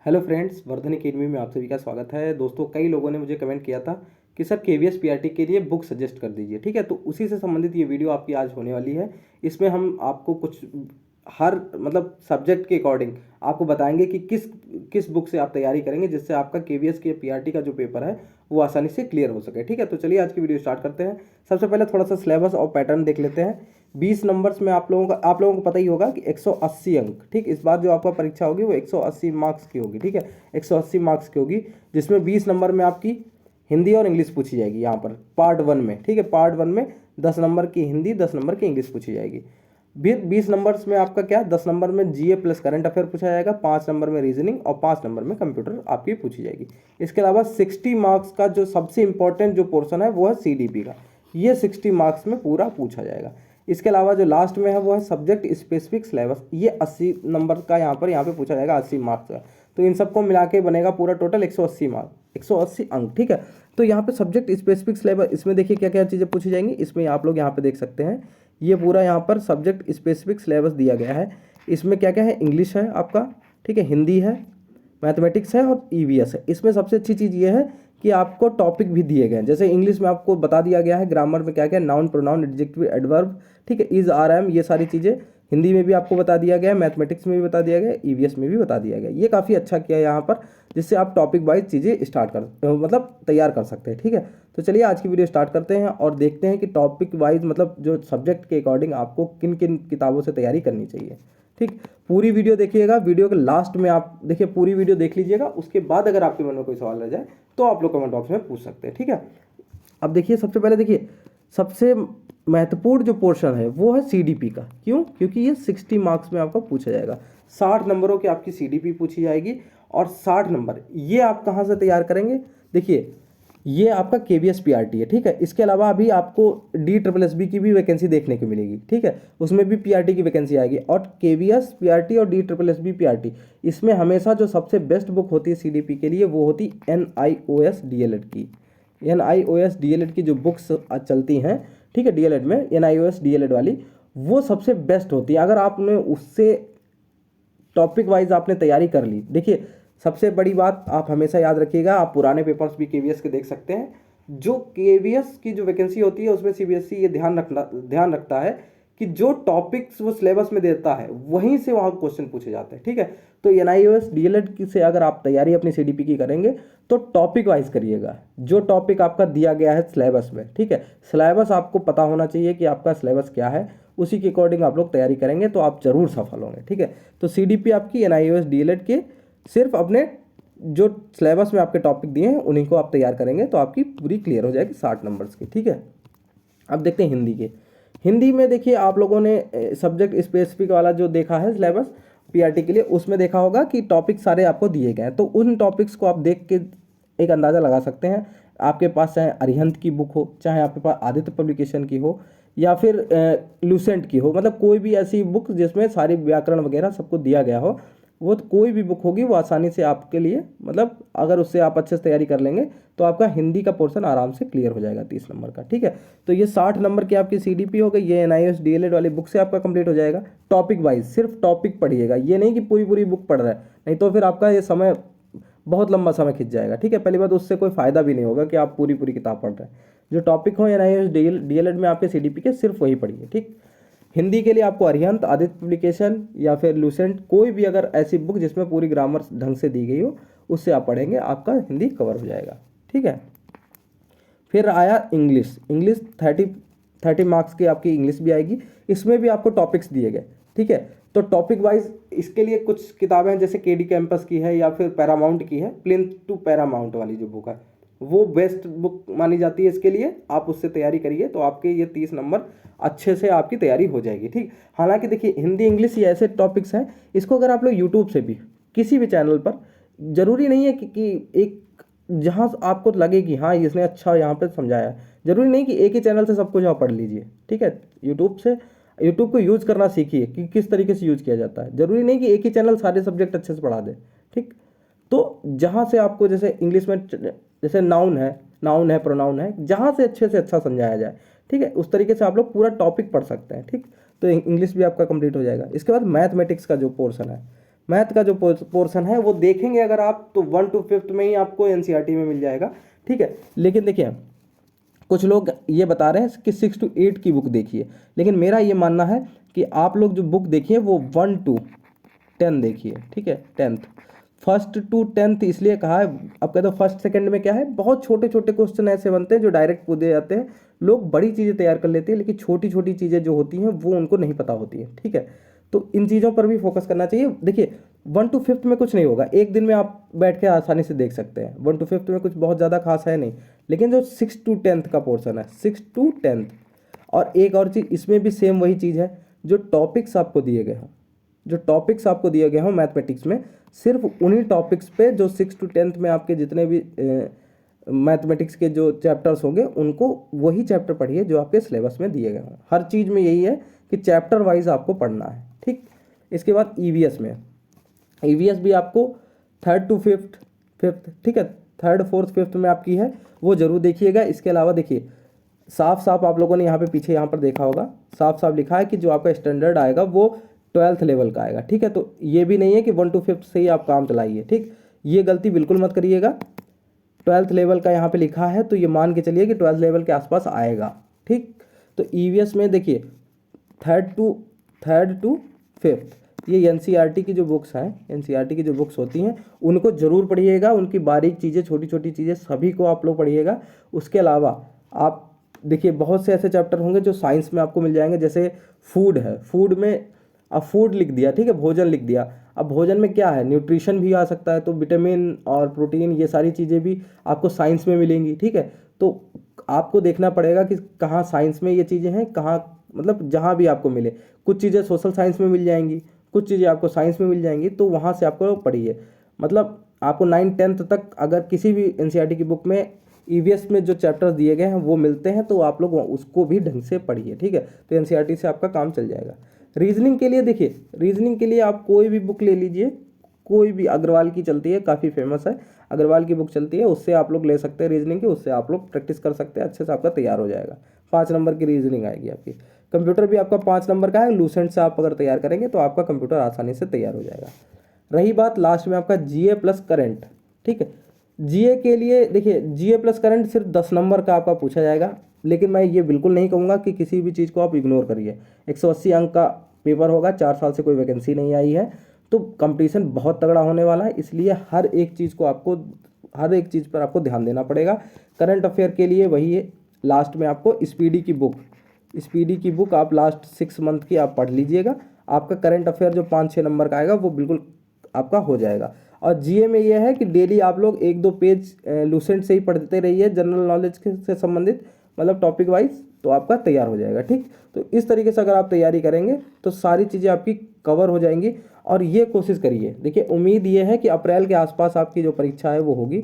Hello friends, Vardhan academy में आप सभी का स्वागत है। दोस्तों, कई लोगों ने मुझे कमेंट किया था कि सर केवीएस पीआरटी के लिए बुक सजेस्ट कर दीजिए। ठीक है, तो उसी से संबंधित ये वीडियो आपकी आज होने वाली है। इसमें हम आपको कुछ हर मतलब सब्जेक्ट के अकॉर्डिंग आपको बताएंगे कि किस किस बुक से आप तैयारी करेंगे जिससे आपका केवीएस के पीआरटी का जो पेपर है वो आसानी से क्लियर हो सके। ठीक है, तो चलिए आज की वीडियो स्टार्ट करते हैं। सबसे पहले थोड़ा सा सिलेबस और पैटर्न देख लेते हैं। 20 नंबर्स में आप लोगों को पता ही होगा कि 180 अंक। ठीक, इस बार जो आपका परीक्षा होगी वो 180 मार्क्स की होगी। ठीक है, 180 मार्क्स की होगी, जिसमें 20 नंबर में आपकी हिंदी और इंग्लिश पूछी जाएगी यहाँ पर पार्ट 1 में। ठीक है, पार्ट 1 में 10 नंबर की हिंदी, 10 नंबर की इंग्लिश पूछी जाएगी। 20 नंबर्स में आपका क्या, 10 नंबर में जीए प्लस करंट अफेयर पूछा जाएगा, 5 नंबर में रीजनिंग और 5 नंबर में कंप्यूटर आपकी पूछी जाएगी। इसके अलावा 60 मार्क्स का जो सबसे इंपॉर्टेंट जो पोर्शन है वो है सीडीपी का। ये 60 मार्क्स में पूरा पूछा जाएगा। इसके अलावा जो लास्ट में है वो है सब्जेक्ट स्पेसिफिक सिलेबस। ये 80 नंबर का यहाँ पे पूछा जाएगा, 80 मार्क्स का। तो इन सबको मिला के बनेगा पूरा टोटल 180 मार्क, 180 अंक। ठीक है, तो यहाँ पे सब्जेक्ट स्पेसिफिक सिलेबस, इसमें देखिए क्या क्या चीज़ें पूछी जाएंगी। इसमें आप लोग यहाँ पे देख सकते हैं, ये पूरा यहाँ पर सब्जेक्ट स्पेसिफिक सिलेबस दिया गया है। इसमें क्या क्या है, इंग्लिश है आपका, ठीक है, हिंदी है, मैथमेटिक्स है और ईवीएस है। इसमें सबसे अच्छी चीज़ ये है कि आपको टॉपिक भी दिए गए हैं। जैसे इंग्लिश में आपको बता दिया गया है ग्रामर में क्या क्या, नाउन, प्रोनाउन, एडजेक्टिव, एडवर्ब, ठीक है, इज, आर, एम, ये सारी चीज़ें हिंदी में भी आपको बता दिया गया है, मैथमेटिक्स में भी बता दिया गया है, ईवीएस में भी बता दिया गया है। ये काफ़ी अच्छा किया है यहाँ पर, जिससे आप टॉपिक वाइज चीज़ें स्टार्ट कर मतलब तैयार कर सकते हैं। ठीक है, तो चलिए आज की वीडियो स्टार्ट करते हैं और देखते हैं कि टॉपिक वाइज मतलब जो सब्जेक्ट के अकॉर्डिंग आपको किन किन किताबों से तैयारी करनी चाहिए। ठीक, पूरी वीडियो देखिएगा। वीडियो के लास्ट में आप देखिए, पूरी वीडियो देख लीजिएगा। उसके बाद अगर आपके मन में कोई सवाल रह जाए तो आप लोग कमेंट बॉक्स में पूछ सकते हैं। ठीक है, अब देखिए, सबसे पहले देखिए, सबसे महत्वपूर्ण जो पोर्शन है वो है सीडीपी का। क्यों? क्योंकि ये 60 मार्क्स में आपका पूछा जाएगा। 60 नंबरों की आपकी सीडीपी पूछी जाएगी और 60 नंबर ये आप कहाँ से तैयार करेंगे। देखिए, ये आपका केवीएस पीआरटी है। ठीक है, इसके अलावा अभी आपको DSSB की भी वैकेंसी देखने को मिलेगी। ठीक है, उसमें भी पीआरटी की वैकेंसी आएगी। और केवीएस पीआरटी और DSSB पीआरटी, इसमें हमेशा जो सबसे बेस्ट बुक होती है सीडीपी के लिए वो होती NIOS DLED की। NIOS DLED की जो बुक्स चलती हैं, ठीक है, DLED में NIOS DLED वाली, वो सबसे बेस्ट होती है। अगर आपने उससे टॉपिक वाइज आपने तैयारी कर ली, देखिए सबसे बड़ी बात आप हमेशा याद रखिएगा, आप पुराने पेपर्स भी केवीएस के देख सकते हैं। जो केवीएस की जो वैकेंसी होती है उसमें सीबीएसई ये ध्यान रखता है कि जो टॉपिक्स वो सिलेबस में देता है वहीं से वहाँ क्वेश्चन पूछे जाते हैं। ठीक है, तो NIOS DLED से अगर आप तैयारी अपनी सीडीपी की करेंगे तो टॉपिक वाइज करिएगा, जो टॉपिक आपका दिया गया है सिलेबस में। ठीक है, सिलेबस आपको पता होना चाहिए कि आपका सिलेबस क्या है, उसी के अकॉर्डिंग आप लोग तैयारी करेंगे तो आप जरूर सफल होंगे। ठीक है, तो सीडीपी आपकी NIOS DLED के सिर्फ अपने जो सिलेबस में आपके टॉपिक दिए हैं उन्हीं को आप तैयार करेंगे तो आपकी पूरी क्लियर हो जाएगी 60 नंबर्स की। ठीक है, अब देखते हैं हिंदी के। हिंदी में देखिए, आप लोगों ने सब्जेक्ट स्पेसिफिक वाला जो देखा है सिलेबस पीआरटी के लिए, उसमें देखा होगा कि टॉपिक सारे आपको दिए गए हैं। तो उन टॉपिक्स को आप देख के एक अंदाज़ा लगा सकते हैं। आपके पास चाहे अरिहंत की बुक हो, चाहे आपके पास आदित्य पब्लिकेशन की हो, या फिर लूसेंट की हो, मतलब कोई भी ऐसी बुक जिसमें सारी व्याकरण वगैरह सबको दिया गया हो, वो तो कोई भी बुक होगी वो आसानी से आपके लिए, मतलब अगर उससे आप अच्छे से तैयारी कर लेंगे तो आपका हिंदी का पोर्शन आराम से क्लियर हो जाएगा 30 नंबर का। ठीक है, तो ये 60 नंबर की आपकी सीडीपी हो गई, ये NIOS DLED वाली बुक से आपका कंप्लीट हो जाएगा। टॉपिक वाइज सिर्फ टॉपिक पढ़िएगा, ये नहीं कि पूरी पूरी बुक पढ़ रहा है, नहीं तो फिर आपका ये समय बहुत लंबा समय खिंच जाएगा। ठीक है, पहली बात, उससे कोई फ़ायदा भी नहीं होगा कि आप पूरी पूरी किताब पढ़ रहे हैं। जो टॉपिक हो NIOS DLED में आपके सीडीपी के, सिर्फ वही पढ़िए। ठीक, हिंदी के लिए आपको अरिहंत, आदित्य पब्लिकेशन या फिर लूसेंट, कोई भी अगर ऐसी बुक जिसमें पूरी ग्रामर ढंग से दी गई हो उससे आप पढ़ेंगे, आपका हिंदी कवर हो जाएगा। ठीक है, फिर आया इंग्लिश। इंग्लिश 30 मार्क्स की आपकी इंग्लिश भी आएगी। इसमें भी आपको टॉपिक्स दिए गए। ठीक है, तो टॉपिक वाइज इसके लिए कुछ किताबें हैं, जैसे KD कैंपस की है या फिर पैरामाउंट की है, प्लेन टू पैरामाउंट वाली जो बुक है वो बेस्ट बुक मानी जाती है इसके लिए। आप उससे तैयारी करिए तो आपके ये 30 नंबर अच्छे से आपकी तैयारी हो जाएगी। ठीक, हालांकि देखिए, हिंदी इंग्लिश ये ऐसे टॉपिक्स हैं, इसको अगर आप लोग यूट्यूब से भी किसी भी चैनल पर, ज़रूरी नहीं है कि एक जहाँ आपको लगे कि हाँ इसने अच्छा यहाँ पे समझाया, ज़रूरी नहीं कि एक ही चैनल से सब कुछ आप पढ़ लीजिए। ठीक है, यूट्यूब को यूज़ करना सीखिए कि किस तरीके से यूज़ किया जाता है। ज़रूरी नहीं कि एक ही चैनल सारे सब्जेक्ट अच्छे से पढ़ा दे। ठीक, तो जहाँ से आपको, जैसे इंग्लिश में जैसे नाउन है, प्रोनाउन है, जहाँ से अच्छा समझाया जाए, ठीक है, उस तरीके से आप लोग पूरा टॉपिक पढ़ सकते हैं। ठीक, तो इंग्लिश भी आपका कंप्लीट हो जाएगा। इसके बाद मैथमेटिक्स का जो पोर्शन है, मैथ का जो पोर्शन है वो देखेंगे अगर आप, तो 1 to 5th में ही आपको एनसीईआरटी में मिल जाएगा, ठीक है। लेकिन देखिए कुछ लोग ये बता रहे हैं कि 6 to 8 की बुक देखिए, लेकिन मेरा ये मानना है कि आप लोग जो बुक देखिए वो 1 to 10 देखिए, ठीक है, 10th, 1st to 10th इसलिए कहा है। अब कहते हो 1st 2nd में क्या है, बहुत छोटे छोटे क्वेश्चन ऐसे बनते हैं जो डायरेक्ट पूछे जाते हैं, लोग बड़ी चीज़ें तैयार कर लेते हैं लेकिन छोटी छोटी चीज़ें जो होती हैं वो उनको नहीं पता होती हैं, ठीक है। तो इन चीज़ों पर भी फोकस करना चाहिए। देखिए 1 to 5th में कुछ नहीं होगा, एक दिन में आप बैठ के आसानी से देख सकते हैं। 1 to 5th में कुछ बहुत ज़्यादा खास है नहीं, लेकिन जो 6 to 10th का पोर्शन है, 6 to 10th, और एक और चीज़ इसमें भी सेम वही चीज़ है, जो टॉपिक्स आपको दिए गए हों, जो टॉपिक्स आपको दिए गए हों मैथमेटिक्स में, सिर्फ उन्हीं टॉपिक्स पे जो 6 to 10th में आपके जितने भी मैथमेटिक्स के जो चैप्टर्स होंगे उनको वही चैप्टर पढ़िए जो आपके सिलेबस में दिए गए हों। हर चीज़ में यही है कि चैप्टर वाइज आपको पढ़ना है, ठीक। इसके बाद ईवीएस में, ईवीएस भी आपको 3rd to 5th, ठीक है, 3rd 4th 5th में आपकी है, वो जरूर देखिएगा। इसके अलावा देखिए साफ साफ आप लोगों ने यहाँ पे पीछे यहाँ पर देखा होगा, साफ साफ लिखा है कि जो आपका स्टैंडर्ड आएगा वो 12th लेवल का आएगा, ठीक है। तो ये भी नहीं है कि 1 to 5th से ही आप काम चलाइए, ठीक, ये गलती बिल्कुल मत करिएगा। 12th लेवल का यहाँ पे लिखा है तो ये मान के चलिए कि 12th लेवल के आसपास आएगा, ठीक। तो ईवीएस में देखिए 3rd to 5th ये एनसीईआरटी की जो बुक्स हैं, एनसीईआरटी की जो बुक्स होती हैं उनको ज़रूर पढ़िएगा, उनकी बारीक चीज़ें, छोटी छोटी चीज़ें सभी को आप लोग पढ़िएगा। उसके अलावा आप देखिए बहुत से ऐसे चैप्टर होंगे जो साइंस में आपको मिल जाएंगे, जैसे फूड है, फूड में अब फूड लिख दिया, ठीक है, भोजन लिख दिया। अब भोजन में क्या है, न्यूट्रिशन भी आ सकता है, तो विटामिन और प्रोटीन ये सारी चीज़ें भी आपको साइंस में मिलेंगी, ठीक है। तो आपको देखना पड़ेगा कि कहाँ साइंस में ये चीज़ें हैं, कहाँ मतलब जहाँ भी आपको मिले। कुछ चीज़ें सोशल साइंस में मिल जाएंगी, कुछ चीज़ें आपको साइंस में मिल जाएंगी, तो वहाँ से आपको पढ़िए। मतलब आपको 9th 10th तक अगर किसी भी एनसीईआरटी की बुक में ईवीएस में जो चैप्टर्स दिए गए हैं वो मिलते हैं तो आप लोग उसको भी ढंग से पढ़िए, ठीक है। तो एनसीईआरटी से आपका काम चल जाएगा। रीजनिंग के लिए देखिए, रीजनिंग के लिए आप कोई भी बुक ले लीजिए, कोई भी, अग्रवाल की चलती है, काफ़ी फेमस है, अग्रवाल की बुक चलती है, उससे आप लोग ले सकते हैं रीजनिंग की, उससे आप लोग प्रैक्टिस कर सकते हैं, अच्छे से आपका तैयार हो जाएगा। 5 नंबर की रीजनिंग आएगी आपकी। कंप्यूटर भी आपका 5 नंबर का है, लूसेंट से आप अगर तैयार करेंगे तो आपका कंप्यूटर आसानी से तैयार हो जाएगा। रही बात लास्ट में आपका जीए प्लस करंट, ठीक है। जीए के लिए देखिए जीए प्लस करंट सिर्फ 10 नंबर का आपका पूछा जाएगा, लेकिन मैं ये बिल्कुल नहीं कहूँगा कि किसी भी चीज़ को आप इग्नोर करिए। 180 अंक का पेपर होगा, 4 साल से कोई वैकेंसी नहीं आई है, तो कंपटीशन बहुत तगड़ा होने वाला है, इसलिए हर एक चीज़ पर आपको ध्यान देना पड़ेगा। करंट अफेयर के लिए वही है, लास्ट में आपको स्पीडी की बुक आप लास्ट 6 मंथ की आप पढ़ लीजिएगा, आपका करंट अफेयर जो 5-6 नंबर का आएगा वो बिल्कुल आपका हो जाएगा। और जीए में ये है कि डेली आप लोग 1-2 पेज लूसेंट से ही पढ़ते रहिए, जनरल नॉलेज से संबंधित, मतलब टॉपिक वाइज, तो आपका तैयार हो जाएगा, ठीक। तो इस तरीके से अगर आप तैयारी करेंगे तो सारी चीज़ें आपकी कवर हो जाएंगी। और ये कोशिश करिए, देखिए उम्मीद ये है कि अप्रैल के आसपास आपकी जो परीक्षा है वो होगी,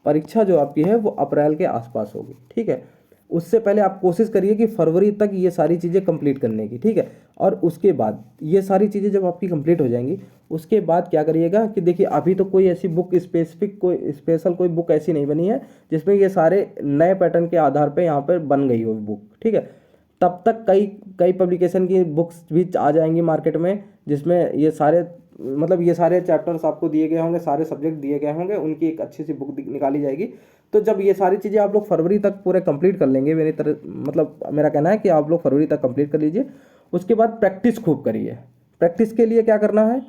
परीक्षा जो आपकी है वो अप्रैल के आसपास होगी, ठीक है। उससे पहले आप कोशिश करिए कि फरवरी तक ये सारी चीज़ें कंप्लीट करने की, ठीक है। और उसके बाद ये सारी चीज़ें जब आपकी कंप्लीट हो जाएंगी, उसके बाद क्या करिएगा कि देखिए अभी तो कोई ऐसी बुक स्पेसिफिक, कोई स्पेशल कोई बुक ऐसी नहीं बनी है जिसमें ये सारे नए पैटर्न के आधार पर यहाँ पर बन गई हो बुक, ठीक है। तब तक कई पब्लिकेशन की बुक्स भी आ जाएंगी मार्केट में, जिसमें ये सारे चैप्टर्स आपको दिए गए होंगे, सारे सब्जेक्ट दिए गए होंगे, उनकी एक अच्छी सी बुक निकाली जाएगी। तो जब ये सारी चीज़ें आप लोग फरवरी तक पूरे कंप्लीट कर लेंगे, मेरा कहना है कि आप लोग फरवरी तक कंप्लीट कर लीजिए। उसके बाद प्रैक्टिस खूब करिए। प्रैक्टिस के लिए क्या करना है,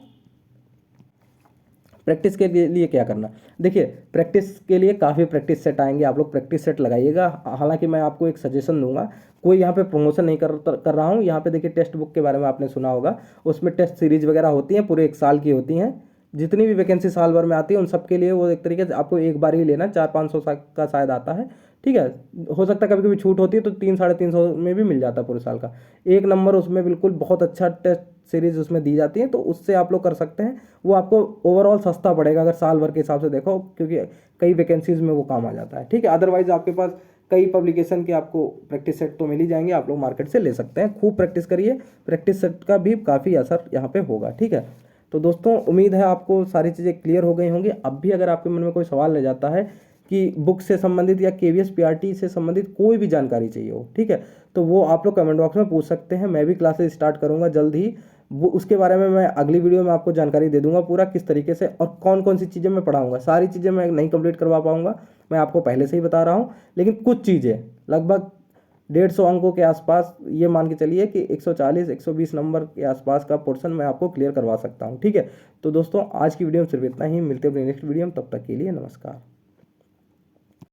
देखिए प्रैक्टिस के लिए काफ़ी प्रैक्टिस सेट आएंगे, आप लोग प्रैक्टिस सेट लगाइएगा। हालांकि मैं आपको एक सजेशन दूंगा, कोई यहाँ पे प्रमोशन नहीं कर रहा हूँ। यहाँ पे देखिए टेक्स्ट बुक के बारे में आपने सुना होगा, उसमें टेस्ट सीरीज वगैरह होती हैं, पूरे 1 साल की होती हैं, जितनी भी वैकेंसी साल भर में आती है उन सब के लिए वो एक तरीके से आपको एक बार ही लेना, 400-500 का शायद आता है, ठीक है। हो सकता है कभी कभी छूट होती है तो 300-350 में भी मिल जाता है पूरे साल का। 1 नंबर उसमें बिल्कुल बहुत अच्छा टेस्ट सीरीज उसमें दी जाती है, तो उससे आप लोग कर सकते हैं। वो आपको ओवरऑल सस्ता पड़ेगा अगर साल भर के हिसाब से देखो, क्योंकि कई वैकेंसीज में वो काम आ जाता है, ठीक है। अदरवाइज आपके पास कई पब्लिकेशन के आपको प्रैक्टिस सेट तो मिल ही जाएंगे, आप लोग मार्केट से ले सकते हैं। खूब प्रैक्टिस करिए, प्रैक्टिस सेट का भी काफ़ी असर यहाँ पे होगा, ठीक है। तो दोस्तों उम्मीद है आपको सारी चीज़ें क्लियर हो गई होंगी। अब भी अगर आपके मन में कोई सवाल रह जाता है कि बुक से संबंधित या केवीएस पीआरटी से संबंधित कोई भी जानकारी चाहिए हो, ठीक है, तो वो आप लोग कमेंट बॉक्स में पूछ सकते हैं। मैं भी क्लासेस स्टार्ट करूँगा जल्द ही, वो उसके बारे में मैं अगली वीडियो में आपको जानकारी दे दूंगा पूरा किस तरीके से और कौन कौन सी चीज़ें मैं पढ़ाऊंगा। सारी चीज़ें मैं नहीं कंप्लीट करवा पाऊंगा, मैं आपको पहले से ही बता रहा हूँ, लेकिन कुछ चीज़ें लगभग 150 अंकों के आसपास, ये मान के चलिए कि 140 120 नंबर के आसपास का पोर्शन मैं आपको क्लियर करवा सकता हूँ, ठीक है। तो दोस्तों आज की वीडियो में सिर्फ इतना ही, मिलते हैं अपनी नेक्स्ट वीडियो में, तब तक के लिए नमस्कार।